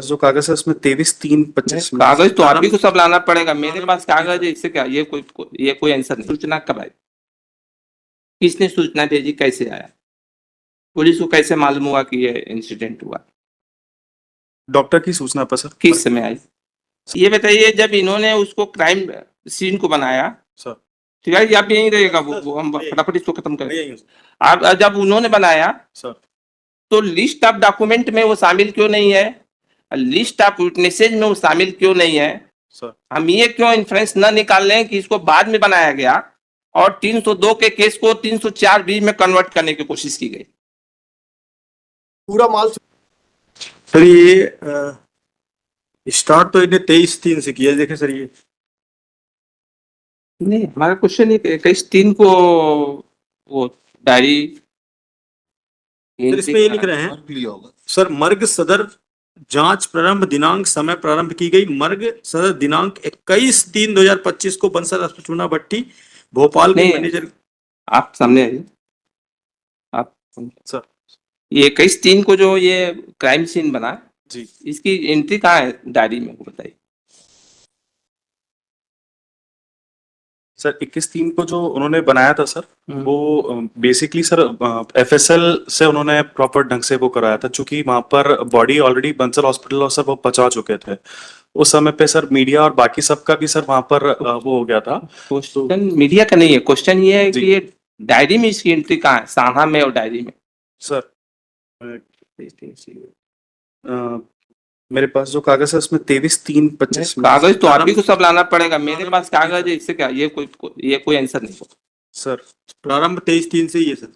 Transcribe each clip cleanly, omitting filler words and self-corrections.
जो कागज है उसमें 23/3/25 में कागज तो आप ही को सब लाना पड़ेगा। मेरे पास कागज है, इससे क्या ये कोई आंसर नहीं। सूचना कब आई, किसने सूचना भेजी, कैसे आया, पुलिस को कैसे मालूम हुआ कि ये इंसिडेंट हुआ, डॉक्टर की सूचना पर सर। किस समय आई? ये बताइए, जब इन्होंने उसको क्राइम सीन को बनाया, सर ठीक है, आप यहीं रहेगा, वो हम फटाफट इसको खत्म मैं करें। यही हूँ आप जब उन्होंने बनाया सर। तो लिस्ट ऑफ डॉक्यूमेंट में वो शामिल क्यों नहीं है, लिस्ट ऑफ विटनेसेज में वो शामिल क्यों नहीं है? सर हम ये क्यों इन्फ्रेंस न निकाल लें कि इसको बाद में बनाया गया और 302 के केस को 304 बी में कन्वर्ट करने की कोशिश की गई? पूरा माल सर ये स्टार्ट तो इन्हें 23/3 से किया। देखे सर ये नहीं, हमारा क्वेश्चन ये 21/3 को वो डायरी सर इसमें ये लिख रहे हैं सर, मर्ग सदर जांच प्रारंभ दिनांक समय प्रारंभ की गई। मर्ग सदर दिनांक 21/3/2025 को बंसल चूना भट्टी भोपाल के नहीं, मैनेजर। आप सामने आइए। आप सर ये 21/3 को जो ये क्राइम सीन बना, जी इसकी एंट्री कहाँ है डायरी में, वो बताइए। सर 21/3 को जो उन्होंने बनाया था सर, वो बेसिकली सर एफएसएल से उन्होंने प्रॉपर ढंग से वो कराया था, क्योंकि वहां पर बॉडी ऑलरेडी बंसल हॉस्पिटल और सर वो पहुंचा चुके थे उस समय पे सर। मीडिया और बाकी सबका भी सर वहां पर वो हो गया था। क्वेश्चन मीडिया का नहीं है, क्वेश्चन ये है जी। कि ये डायरी में इसकी एंट्री कहाँ है, साहा में और डायरी में? सर मेरे पास जो कागज है उसमें 23/3/25 में कागज तो आप ही को सब लाना पड़ेगा। मेरे पास कागज है, इससे क्या ये कोई आंसर नहीं। सर प्रारंभ 23/3 से ही है सर।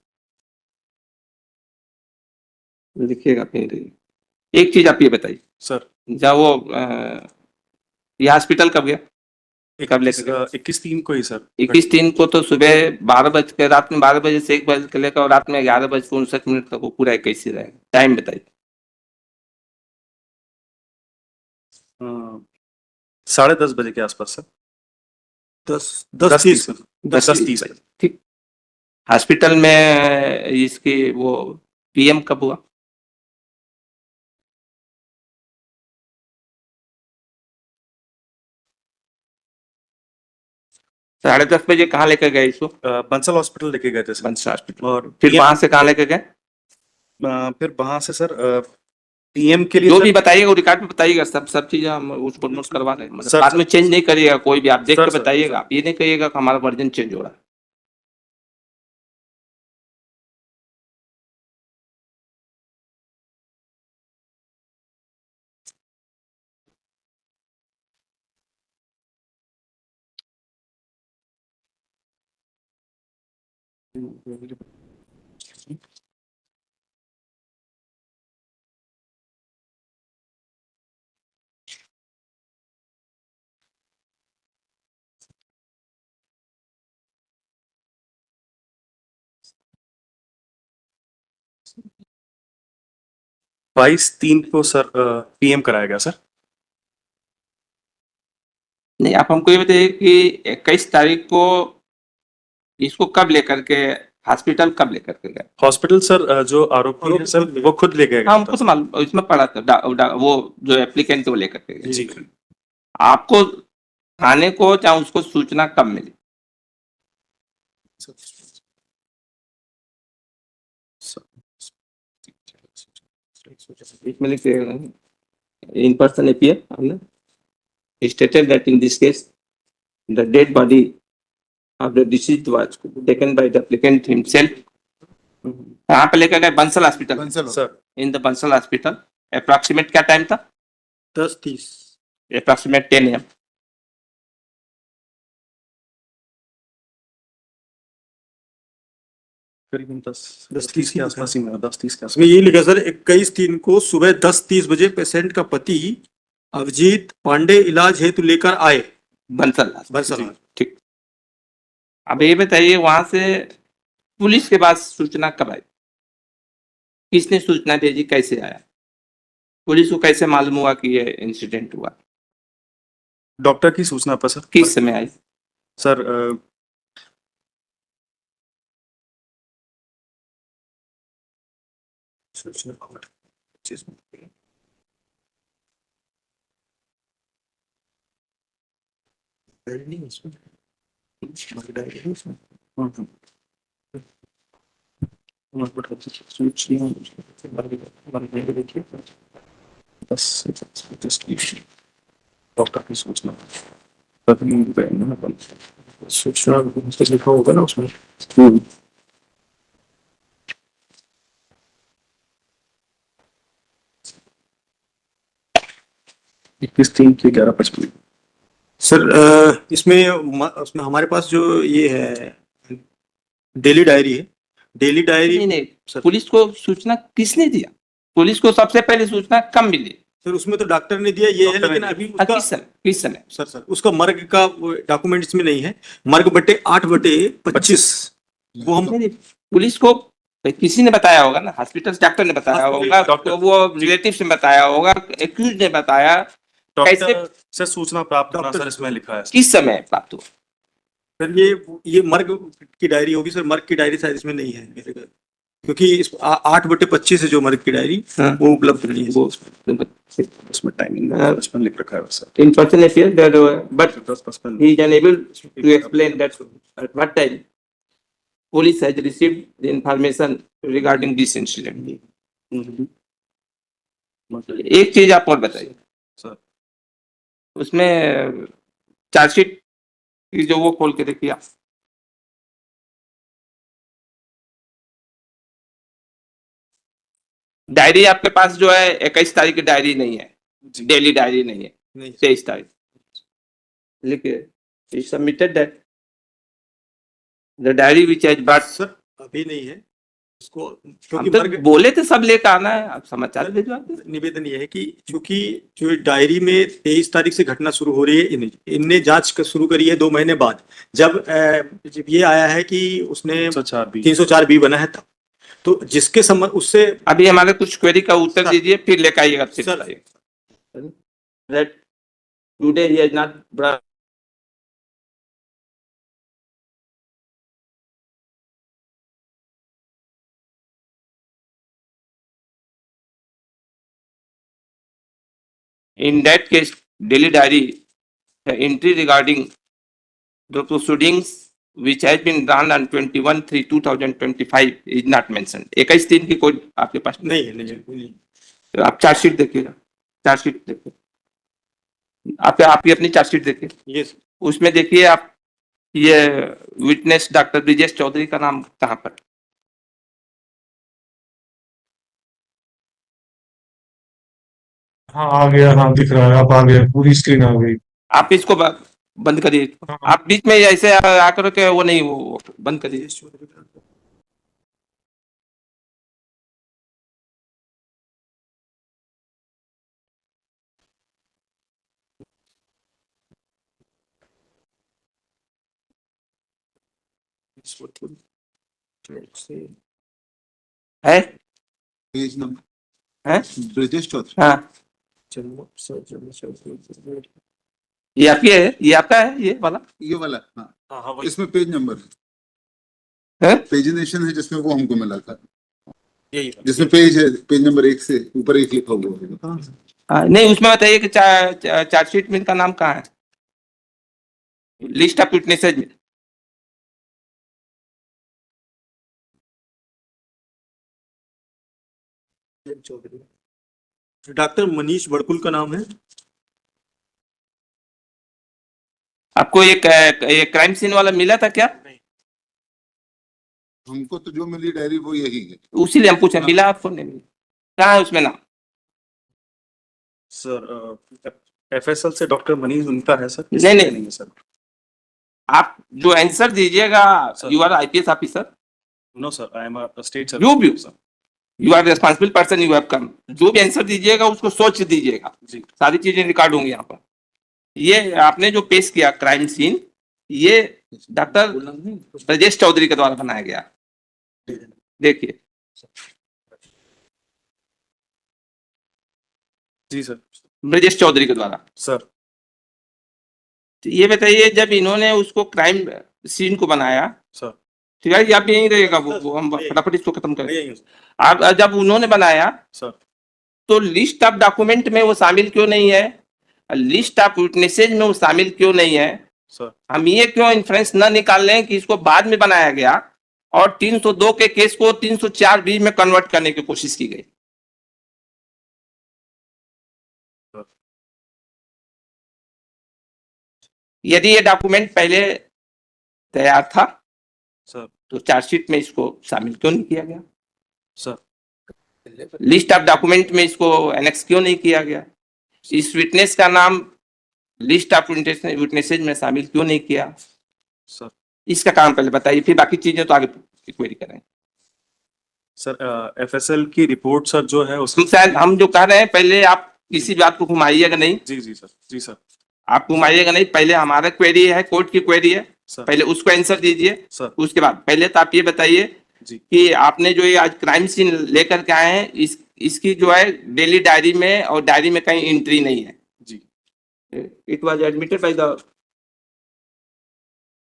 लिखिएगा फिर। एक चीज आप ये बताइए, सर जब वो ये हॉस्पिटल कब गया, कब लेकर गया? 21/3 को ही सर। 21/3 को तो सुबह 12 बज के, रात में 12 बजे से 1 बजे के लेकर और रात में 11:59 तक वो पूरा कैसे रहेगा? टाइम बताइए। 10:30 बजे के आसपास सर। 10:30 सर। 10:30 ठीक। हॉस्पिटल में इसकी वो पीएम कब हुआ? साढ़े 10 बजे कहाँ लेकर गए इसको? बंसल हॉस्पिटल लेके गए थे सर। बंसल हॉस्पिटल। और फिर वहां से कहाँ लेकर गए? फिर वहां से सर पीएम के लिए जो सर, भी बताइएगा वो रिकॉर्ड में बताइएगा, सब चीजें हम उसको नोट करवा रहे हैं। मतलब बाद में चेंज नहीं करिएगा कोई भी, आप देख के बताइएगा। आप ये नहीं कहिएगा कि हमारा वर्जन चेंज हो रहा है। बाईस तीन को सर पीएम कराया गया सर। नहीं, आप हमको ये बताइए कि 21 तारीख को इसको कब लेकर के हॉस्पिटल कब लेकर के गए? हॉस्पिटल सर जो आरोपी है सर वो खुद लेके गया हाँ, हमको तो मालूम, इसमें पड़ा था वो जो एप्लीकेंट वो लेकर के गए। जी। आपको थाने को चाहे उसको सूचना कब मिली? इसमें लिखिएगा, in person appear he stated that in this case the dead body of the deceased was taken by the applicant himself. कहाँ पे लेकर गए? Bansal hospital sir. In the Bansal hospital. Approximate क्या टाइम था? 10:30 अप्रोक्सीमेट 10 AM। करीबन 10:30 के आसपास ही में 10:30 के आसपास। इसमें ये लिखा सर, 21/3 को सुबह 10:30 बजे पेशेंट का पति अभिजीत पांडे इलाज हेतु लेकर आए बंसल। ठीक। अब ये बताइए, वहां से पुलिस के पास सूचना कब आई, किसने सूचना भेजी, कैसे आया, पुलिस को कैसे मालूम हुआ कि ये इंसिडेंट हुआ, डॉक्टर की सूचना पर सर। किस समय आई? सर डॉक्टर की सूचना सूचना लिखा होगा ना उसमें। 21/3/11/55। सर इसमें हमारे पास जो ये है डेली डायरी है, डेली डायरी नहीं नहीं, सर पुलिस को सूचना किसने दिया? पुलिस को सबसे पहले सूचना कब मिली? सर उसमें तो डॉक्टर ने दिया ये है, डॉक्टर ने लेकिन अभी किस उसका समय, किस समय? सर उसका मर्ग का डॉक्यूमेंट इसमें नहीं है। मर्ग बटे 8/25 वो हम नहीं नहीं, पुलिस को किसी ने बताया होगा ना, हॉस्पिटल डॉक्टर ने बताया होगा, डॉक्टर- तो वो रिलेटिव ने बताया होगा, एक्यूज ने बताया, डॉक्टर से सूचना प्राप्त होना सर इसमें लिखा है। किस समय प्राप्त हुआ? सर ये मर्ग की डायरी होगी सर, मर्ग की डायरी शायद इसमें नहीं है मेरे घर, क्योंकि 8/25 है जो मर्ग की डायरी हाँ। वो उपलब्ध नहीं है। वो उसमें टाइमिंग हाँ। बचपन लिख रखा है sir. in person appears that but 10-55 he is unable to explain that at what time police has received the information regarding this incident. एक चीज आप और बताइए सर। उसमें चार्जशीट की जो वो खोल के देखिए आप। डायरी आपके पास जो है 21 तारीख की डायरी नहीं है, जी। डेली डायरी नहीं है, नहीं 23 तारीख लिखिए, he submitted that the diary which has brought। Sir अभी नहीं है उसको, हम क्योंकि तो मर्ग बोले थे सब लेकर आना है, आप समाचार भिजवा दे। निवेदन ये है कि चूंकि जो डायरी में 23 तारीख से घटना शुरू हो रही है, इनने जांच शुरू करी है 2 महीने बाद, जब ये आया है कि उसने 304 बी बना है तब, तो जिसके संबंध उससे अभी हमारे कुछ क्वेरी का उत्तर सर। दीजिए, फिर लेकर आइएगा, फिर सर। बताइए। That today he has not brought in that case, daily diary, the entry regarding the proceedings which has been done on 21/3/2025 is not mentioned. 21/3 की कोई आपके पास नहीं है, नहीं। तो आप चार्जशीट देखिएगा, चार्जशीट देखिए, आपकी अपनी चार्जशीट देखिए, ये उसमें देखिए आप ये विटनेस डॉक्टर ब्रिजेश चौधरी का नाम कहाँ पर? हाँ आ गया, हाँ दिख रहा है, अब आ गया, पूरी स्क्रीन आ गई। आप इसको बंद करिए, हाँ। आप बीच में ऐसे आकर के वो नहीं, वो बंद करिए। है पेज नंबर है ब्रिजेश चौधरी। हाँ, ये आपकी है, ये आपका है, ये वाला ये वाला हाँ, हाँ इसमें पेज नंबर है? पेजिनेशन है जिसमें वो हमको मिला था, यही जिसमें पेज है, पेज नंबर 1 से ऊपर 1 लिखा हुआ है। नहीं, उसमें बताइए कि चार्जशीट में इनका नाम कहाँ है, लिस्ट ऑफ विटनेसेज में? डॉक्टर मनीष बड़कुल का नाम है। आपको एक क्राइम सीन वाला मिला था क्या? हमको तो जो मिली डायरी वो यही है। उसी लिए हम पूछे, मिला आपको? नहीं मिला, कहाँ है उसमें नाम? सर एफएसएल से डॉक्टर मनीष उनका है सर। नहीं है सर। आप जो आंसर दीजिएगा, sir. You are IPS officer, no sir, I am a state You be- sir. You are responsible person, you have come, जो भी आंसर दीजिएगा उसको सोच दीजिएगा, जी। सारी चीजें रिकॉर्ड होंगी यहाँ पर। ये आपने जो पेश किया क्राइम सीन, ये डॉक्टर ब्रजेश चौधरी के द्वारा बनाया गया, देखिए। जी सर। ब्रजेश चौधरी के द्वारा। सर तो ये बताइए, जब इन्होंने उसको क्राइम सीन को बनाया, सर ठीक है, आप यहीं रहेगा, वो हम फटाफट इसको खत्म करें। यही है सर। आप जब उन्होंने बनाया सर तो लिस्ट ऑफ डॉक्यूमेंट में वो शामिल क्यों नहीं है, लिस्ट ऑफ विटनेसेज में वो शामिल क्यों नहीं है, सर हम ये क्यों इन्फ्रेंस न निकाल लें कि इसको बाद में बनाया गया और 302 के केस को 304 बी में कन्वर्ट करने की कोशिश की गई। यदि ये डॉक्यूमेंट पहले तैयार था सर तो चार्जशीट में इसको शामिल क्यों नहीं किया गया? सर लिस्ट ऑफ डॉक्यूमेंट में इसको एनेक्स क्यों नहीं किया गया? इस विटनेस का नाम लिस्ट ऑफ विटनेसेज में शामिल क्यों नहीं किया? सर इसका कारण पहले बताइए, फिर बाकी चीजें तो आगे क्वेरी करें। सर एफएसएल की रिपोर्ट सर जो है उस हम शायद हम जो कह रहे हैं, पहले आप किसी बात को घुमाइएगा नहीं, जी जी सर, जी सर, आप घुमाइएगा नहीं। पहले हमारा क्वेरी है, कोर्ट की क्वेरी है, सर पहले उसको आंसर दीजिए। सर उसके बाद पहले तो आप ये बताइए जी कि आपने जो ये आज क्राइम सीन लेकर के आए हैं, इसकी जो है डेली डायरी में और डायरी में कहीं एंट्री नहीं है। जी It was admitted by the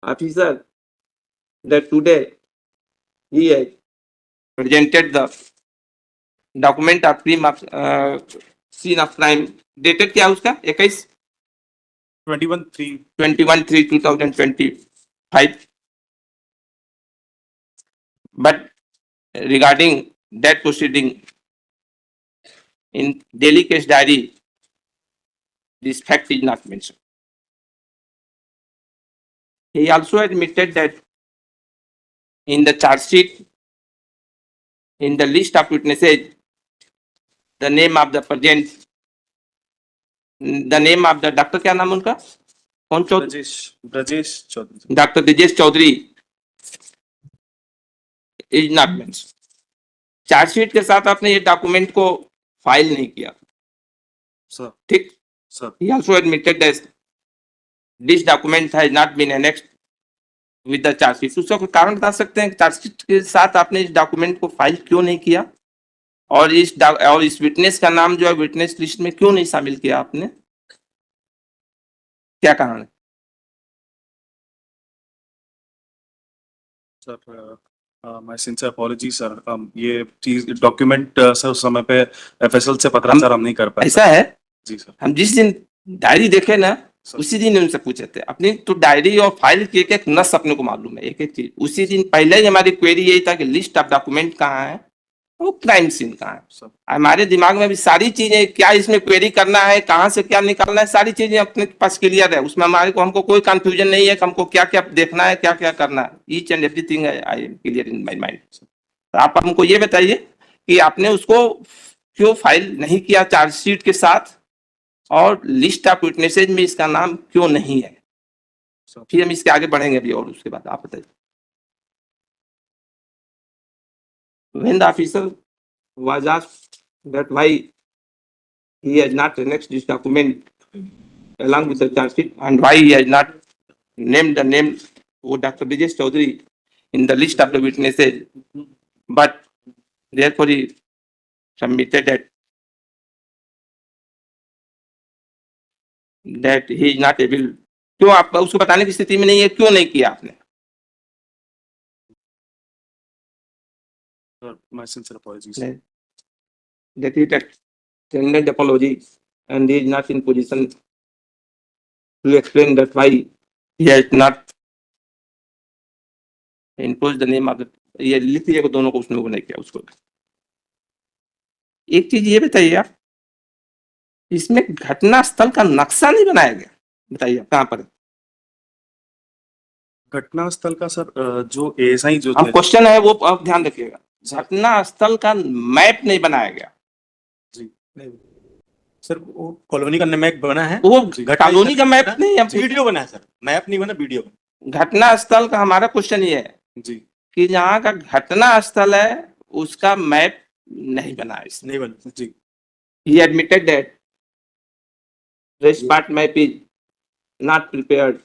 officer that today he has presented the document of scene of crime, dated क्या है उसका? 21/3 21/3/2025, but regarding that proceeding in daily case diary, this fact is not mentioned. He also admitted that in the charge sheet, in the list of witnesses, the name of the present, the name of the doctor, क्या नाम उनका? कौन Chaudhary? Brajesh Chaudhary doctor Brajesh Chaudhary is not mention. Chargesheet के साथ आपने ये document को file नहीं किया, सर ठीक? Sir He also admitted that this document has not been annexed with the charge sheet. उसका कोई कारण बता सकते हैं चार्जशीट के साथ आपने इस डॉक्यूमेंट को फाइल क्यों नहीं किया, और इस विटनेस का नाम जो है विटनेस लिस्ट में क्यों नहीं शामिल किया आपने? क्या कारण है? Sir my sincere apology sir, ये चीज डॉक्यूमेंट सर उस समय पे एफएसएल से पत्राचार हम नहीं कर पाए। ऐसा है, जी सर, हम जिस दिन डायरी देखे ना उसी दिन उनसे पूछे थे। अपनी तो डायरी और फाइल की एक एक नस अपने को मालूम है, एक एक चीज। उसी दिन पहले ही हमारी क्वेरी यही था कि लिस्ट ऑफ डॉक्यूमेंट कहाँ है, वो क्राइम सीन कहाँ है। सर हमारे दिमाग में भी सारी चीजें, क्या इसमें क्वेरी करना है, कहाँ से क्या निकालना है, सारी चीजें अपने पास क्लियर है। उसमें हमको कोई कंफ्यूजन नहीं है कि हमको क्या क्या देखना है, क्या क्या करना है। Each and everything I am clear in my mind. तो आप हमको ये बताइए कि आपने उसको क्यों फाइल नहीं किया चार्जशीट के साथ, और लिस्ट ऑफ विटनेसेज में इसका नाम क्यों नहीं है? सर फिर हम इसके आगे बढ़ेंगे अभी, और उसके बाद आप बताइए। When the officer was asked that why he has not annexed this document along with the charge sheet, and why he has not named the name of Dr. Brijesh Chaudhary in the list of the witnesses, but therefore he submitted that he is not able, क्यों आप उसको बताने की स्थिति में नहीं है, क्यों नहीं किया आपने? My sincere apologies. That he extended apology and he is not in position to explain that why he has not imposed the name of the, ये लिख लीजिएगा दोनों को, उसने वो नहीं किया उसको। एक चीज ये बताइए आप, इसमें घटना स्थल का नक्शा नहीं बनाया गया, बताइए आप कहाँ पर है? घटना स्थल का सर जो एएसआई जो अब थे क्वेश्चन है वो आप ध्यान रखिएगा, घटना स्थल का मैप नहीं बनाया गया। सर वो कॉलोनी का मैप बना है, वो कॉलोनी का मैप नहीं है, वीडियो बना है सर, मैप नहीं बना, वीडियो बना। घटना स्थल का हमारा क्वेश्चन ये है जी कि जहाँ का घटना स्थल है उसका मैप नहीं बना है इसने। नहीं बना जी He admitted that the spot map is not prepared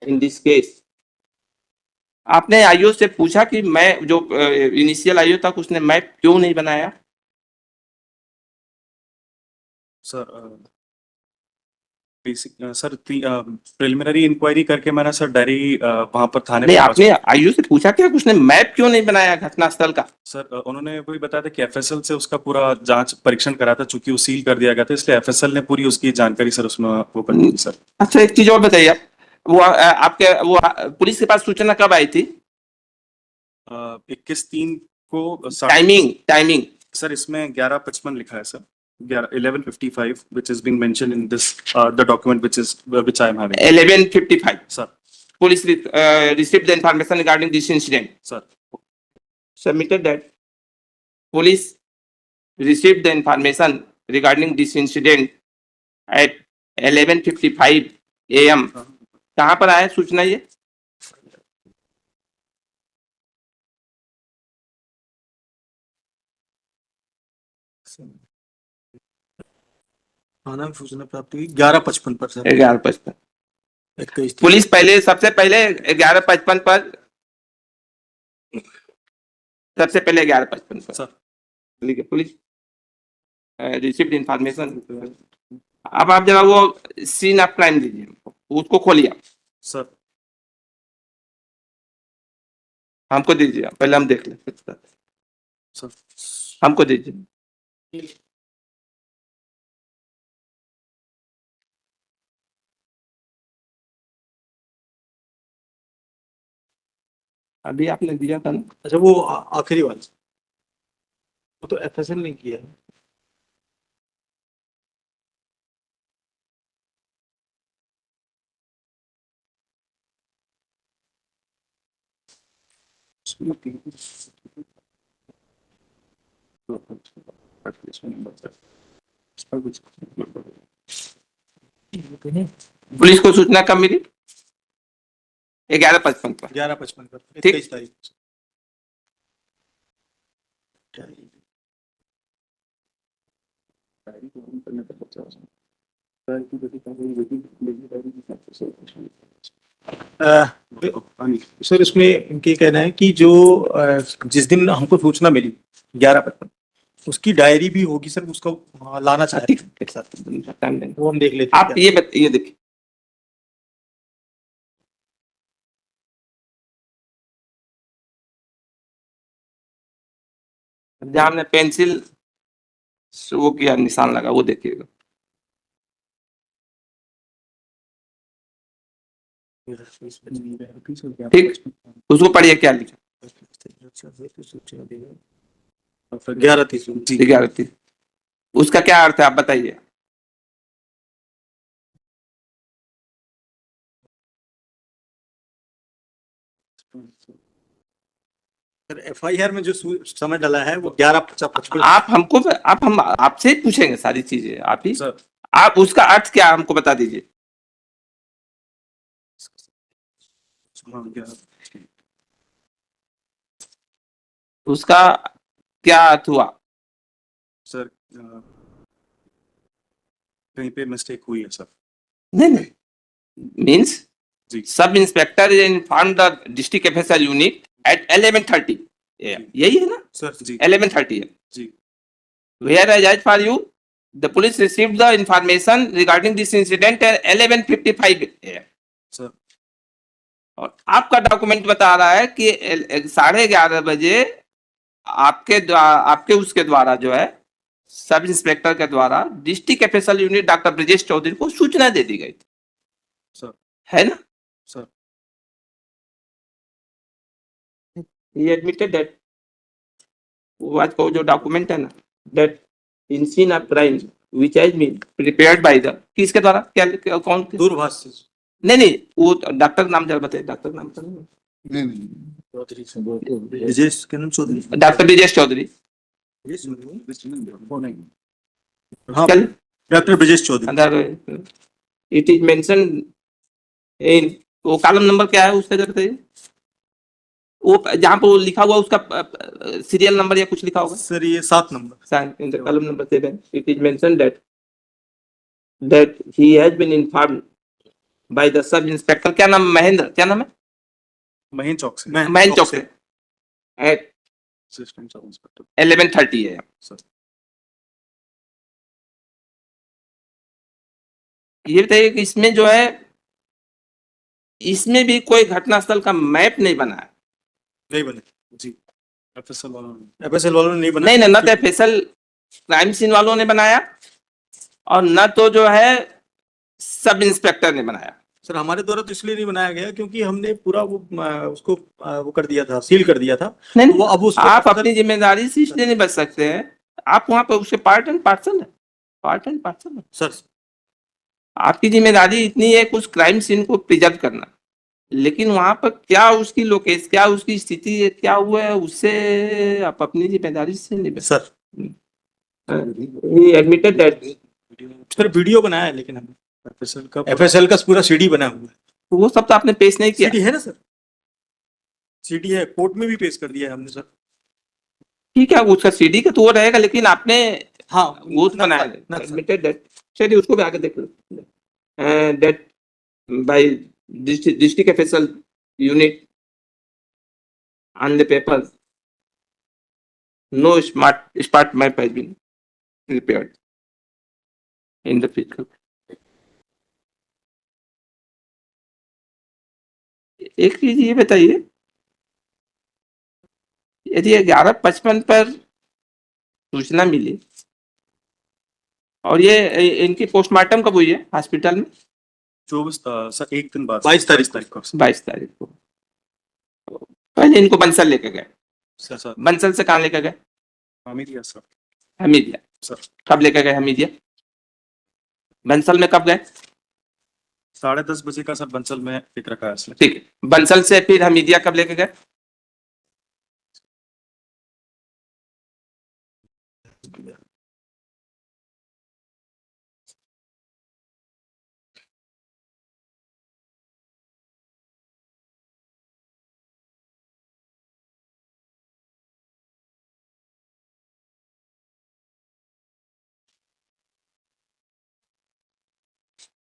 in this case. आपने आईओ से पूछा कि मैं जो इनिशियल आईओ था उसने मैप क्यों नहीं बनाया? Sir basic sir preliminary inquiry करके मैंने सर डायरी वहां पर थाने नहीं, पे आपने आईओ से पूछा क्या उसने मैप क्यों नहीं बनाया घटनास्थल का? सर उन्होंने वही बताया था कि एफएसएल से उसका पूरा जांच परीक्षण करा था, चूंकि वो सील कर दिया गया था, इसलिए एफएसएल ने पूरी उसकी जानकारी सर उसमें वो कर दी सर। अच्छा एक चीज और बताइए आप, वो आपके वो पुलिस के पास सूचना कब आई थी? 21/3 को टाइमिंग सर इसमें 11:55 लिखा है sir, 11:55 which is being mentioned in this the document which I am having 11:55. sir. Police received the information regarding this incident. Sir. Submitted that police received the information regarding this incident at 11:55 a.m. कहाँ पर आया सूचना ये? थाना में सूचना प्राप्त हुई 11:55 पर सर। 11:55 21 पुलिस पहले सबसे पहले 11:55 पर सबसे पहले 11:55 पर सर ठीक है। Police received information. अब आप जरा वो सीन ऑफ क्राइम दीजिए, उसको खोलिए, सर हमको दीजिए, पहले हम देख लें। सर हमको दीजिए। अभी आपने दिया था ना? अच्छा वो आखिरी वाला, वो तो एफएसएल ने किया है। पुलिस को सूचना कब मिली? 11:55 पर। 11:55 पर ठीक। 21 तारीख। सर इसमें इनके कहना है कि जो जिस दिन हमको सूचना मिली 11:55 उसकी डायरी भी होगी सर, उसको लाना चाहते हैं एक साथ, वो हम देख लेते हैं। आप ये देखिए, जहां हमने पेंसिल से वो किया निशान लगा, वो देखिएगा। ठीक, उसको पढ़िए क्या लिखा। 11:30 उसका क्या अर्थ है आप बताइए। एफआईआर में जो समय डाला है वो 11:55। हम आपसे ही पूछेंगे सारी चीजें, आप ही सर आप उसका अर्थ क्या हमको बता दीजिए। उसका क्या अर्थ हुआ? सर कहीं पे मिस्टेक हुई है सर। नहीं मीन्स जी sub inspector inform the district FSL unit at 11:30 यही है ना सर जी 11:30 है जी where as for you the police received the information regarding this incident at 11:55 sir. और आपका डॉक्यूमेंट बता रहा है कि 11:30 बजे आपके उसके द्वारा जो है सब इंस्पेक्टर के द्वारा district FSL unit doctor Brajesh Chaudhary को सूचना दे दी गई थी सर है ना sir. he admitted that what को जो डॉक्यूमेंट है ना that in scene of crime which has been prepared by the किसके द्वारा क्या कौन दूरभाष से। नहीं वो डॉक्टर नाम जरा बताइए डॉक्टर नाम तो नहीं नहीं विजेश के नाम चौधरी। डॉक्टर ब्रजेश चौधरी हाँ चल डॉक्टर ब्रजेश चौधरी। अंदर इट इज मेंशन इन वो कॉलम नंबर क्या है उसका जरा बताइए वो जहाँ पर वो लिखा हुआ उसका सीरियल नंबर या कुछ लिखा होगा सर ये 7 number. in the column number 7 it is mentioned that he has been informed by the sub inspector क्या नाम महेंद्र क्या नाम है महीन चौक से महेंद्र चौक से at असिस्टेंट सब इंस्पेक्टर 11:30 है सर। ये बताइए कि इसमें जो है इसमें भी कोई घटनास्थल का मैप नहीं बना है नहीं बने जी एफएसएल वालों ने एफएसएल वालों ने नहीं बना। नहीं न तो स्पेशल क्राइम सीन वालों ने बनाया और न तो जो है सब इंस्पेक्टर ने बनाया सर हमारे द्वारा तो इसलिए नहीं बनाया गया क्योंकि हमने पूरा वो उसको वो कर दिया था, सील कर दिया था। नहीं तो वो अब उसको आप further- अपनी जिम्मेदारी से इसलिए नहीं बच सकते हैं, आप वहां पर उसके पार्ट एंड पार्सल है, पार्ट एंड पार्सल है। सर आपकी जिम्मेदारी इतनी है उस क्राइम सीन को प्रिजर्व करना, लेकिन वहां पर क्या उसकी लोकेशन, क्या उसकी स्थिति है, क्या हुआ है, उससे आप अपनी जिम्मेदारी से नहीं बच। Sir admitted that sir video बनाया है लेकिन हमने FSL का एफएसएल का पूरा सीडी बना हुआ है। वो सब तो आपने पेश नहीं किया। सीडी है ना सर, सीडी है, कोर्ट में भी पेश कर दिया है हमने सर। ठीक है, उसका सीडी का तो वो रहेगा, लेकिन आपने हाँ वो तो बनाया ना सर। एडमिटेड दैट, चलिए उसको भी आगे देख लो। That by district official unit on the paper, no smart map has been prepared in the physical. एक चीज ये बताइए, यदि 11:55 पर सूचना मिली और ये इनकी पोस्टमार्टम कब हुई है हॉस्पिटल में? 24 सर, एक दिन बाद 22 तारीख 22 तारीख को 22 तारीख को। पहले इनको बंसल लेके गए, सर बंसल से कहाँ लेके गए? हमीदिया सर। हमीदिया। सर कब लेके गए हमीदिया? बंसल में कब गए? 10:30 बजे का सर बंसल में पिक रखा है इसने। ठीक है, बंसल से फिर हमीदिया कब लेके गए?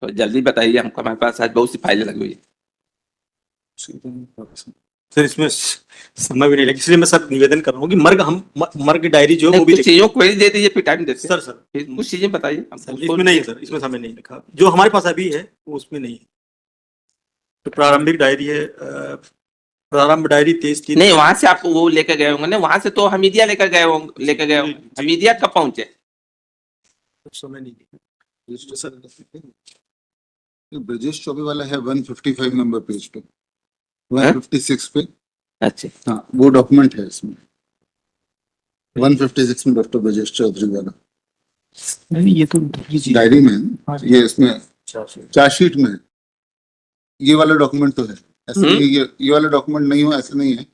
तो जल्दी बताइए हमको, हमारे पास आज बहुत सी फाइलें लगी हुई है। सर इसमें समय भी नहीं लगे, इसलिए मैं सर निवेदन कर रहा हूँ कि मर्ग डायरी जो है वो भी कुछ लिखिए। चीजों को query दे दीजिए, फिर टाइम देते हैं। सर सर फिर कुछ चीजें बताइए सर, हमको। इसमें नहीं है सर, इसमें समय नहीं लिखा, जो हमारे पास अभी है वो उसमें नहीं है। तो प्रारंभिक डायरी है, प्रारंभ डायरी 23/3। नहीं, वहां से आप वो लेकर गए होंगे ना, वहां से तो हमीदिया लेकर गए होंगे, लेकर गए होंगे। हमीदिया कब पहुंचे? समय नहीं लिखा। ब्रजेश चौबे वाला है 155 नंबर पेज पे, 156 पे। अच्छा, हाँ वो डॉक्यूमेंट है इसमें, 156 में डॉक्टर ब्रजेश चौधरी वाला ये तो डायरी में है ना? ये इसमें चार्जशीट में है। ये वाला डॉक्यूमेंट तो है, ऐसे नहीं ये वाला डॉक्यूमेंट नहीं हो ऐसे नहीं है।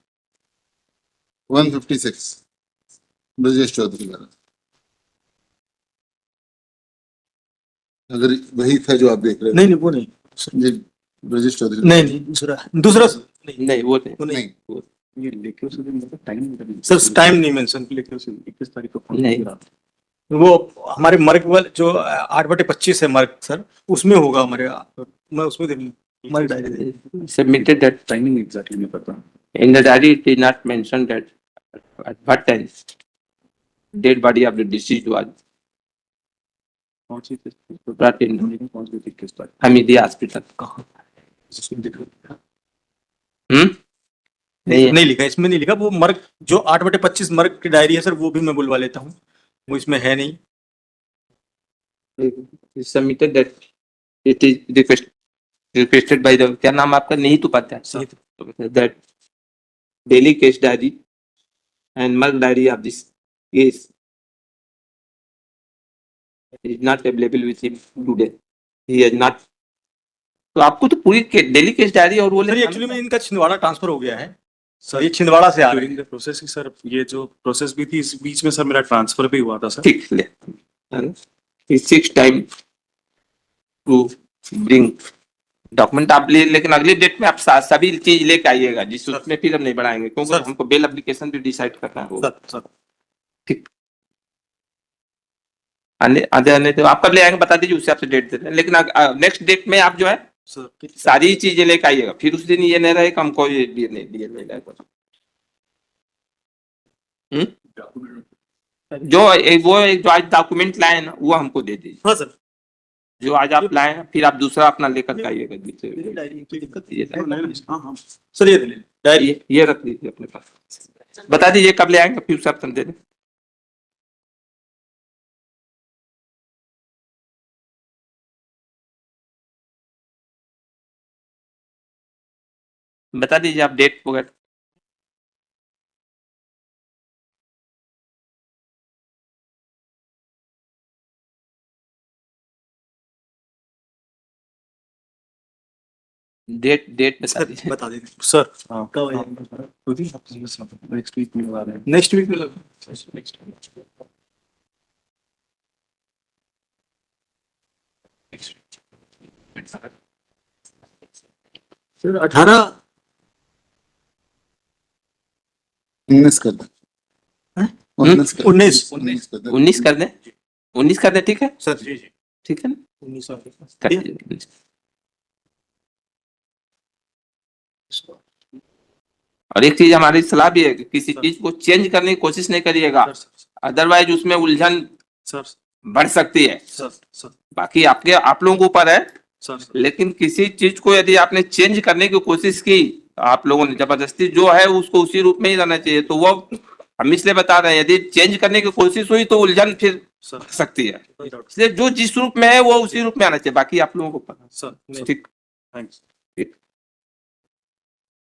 156 ब्रजेश चौधरी वाला, अगर वही था जो आप देख रहे नहीं नहीं वो नहीं, थे जी, ब्रजेश चौधरी नहीं नहीं दूसरा नहीं, नहीं वो नहीं। वो नहीं। नहीं, ये लिखे उस दिन मतलब टाइम सर टाइम नहीं मेंशन, लिखे उस 21 तारीख को नहीं। वो हमारे मर्ग वाले जो 8/25 है मर्ग सर, उसमें होगा हमारे, मैं उसमें देख लूँ मर्ग diary. Submitted that timing exactly नहीं पता। in the diary it is not mentioned that at what time dead body of the deceased was कौन सी brought in कौन सी 21 तारीख हमीदिया हॉस्पिटल। इसमें दिख रहा नहीं है। नहीं लिखा, इसमें नहीं लिखा। वो मर्ग जो 8/25 मर्ग की डायरी है सर, वो भी मैं बुलवा लेता हूँ, वो इसमें है नहीं। Submitted that it is requested by the, क्या नाम आपका? नहीं तो पता है that daily case diary and murk diary of this case is not available with him today, he has not। तो आपको तो पूरी डेली केस डायरी और वो सर ये एक्चुअली में इनका छिंदवाड़ा ट्रांसफर हो गया है सर, ये छिंदवाड़ा से आ रहे ड्यूरिंग द प्रोसेस सर, ये जो प्रोसेस भी थी इस बीच में सर मेरा ट्रांसफर भी हुआ था सर। ठीक ले six time to bring document आप ले, लेकिन अगली डेट में आप सभी चीज लेके आइएगा, जिस उसमें फिर हम नहीं बढ़ाएंगे क्योंकि सर। हमको बेल एप्लीकेशन भी डिसाइड करना होगा। सर ठीक, आने तो आप कब ले आएंगे बता दीजिए, उससे आपसे डेट दे रहे हैं, लेकिन नेक्स्ट डेट में आप जो है सर सारी चीजें लेके आइएगा, फिर उस दिन ये नहीं रहेगा हमको ये दिए नहीं रहेगा। वो एक जो आज डॉक्यूमेंट लाए ना वो हमको दे दीजिए, हाँ सर। जो आज आप लाए हैं, फिर आप दूसरा अपना लेकर के आइएगा। डायरी कोई दिक्कत ये हाँ हाँ सर, ये डायरी ये रख लीजिए अपने पास, बता दीजिए कब ले आएंगे, फिर उसे आप दे दें। बता दीजिए आप डेट वगैरह। डेट डेट बता दीजिए। बता दीजिए सर कब है? नेक्स्ट वीक में लगा रहे हैं। नेक्स्ट वीक में लगा। सर 18 19 कर दे। हैं? 19 कर दे। 19 19 कर दे। 19 कर दें, 19 कर दें, ठीक है, सर जी जी ठीक है ना, 19 कर दीजिए। और एक चीज हमारी सलाह भी है कि किसी चीज को चेंज करने की कोशिश नहीं करिएगा, अदरवाइज उसमें उलझन सर बढ़ सकती है। सर सर बाकी आप लोगों के ऊपर है, सर लेकिन किसी चीज को यदि आपने चेंज करने की कोशिश की, आप लोगों ने जबरदस्ती जो है उसको उसी रूप में ही रहना चाहिए, तो वो हम इसलिए बता रहे हैं, यदि चेंज करने की कोशिश हुई तो उलझन फिर सर बढ़ सकती है। इसलिए जो जिस रूप में है वो उसी रूप में आना चाहिए, बाकी आप लोगों को ऊपर। सर ठीक। थैंक्स। ठीक।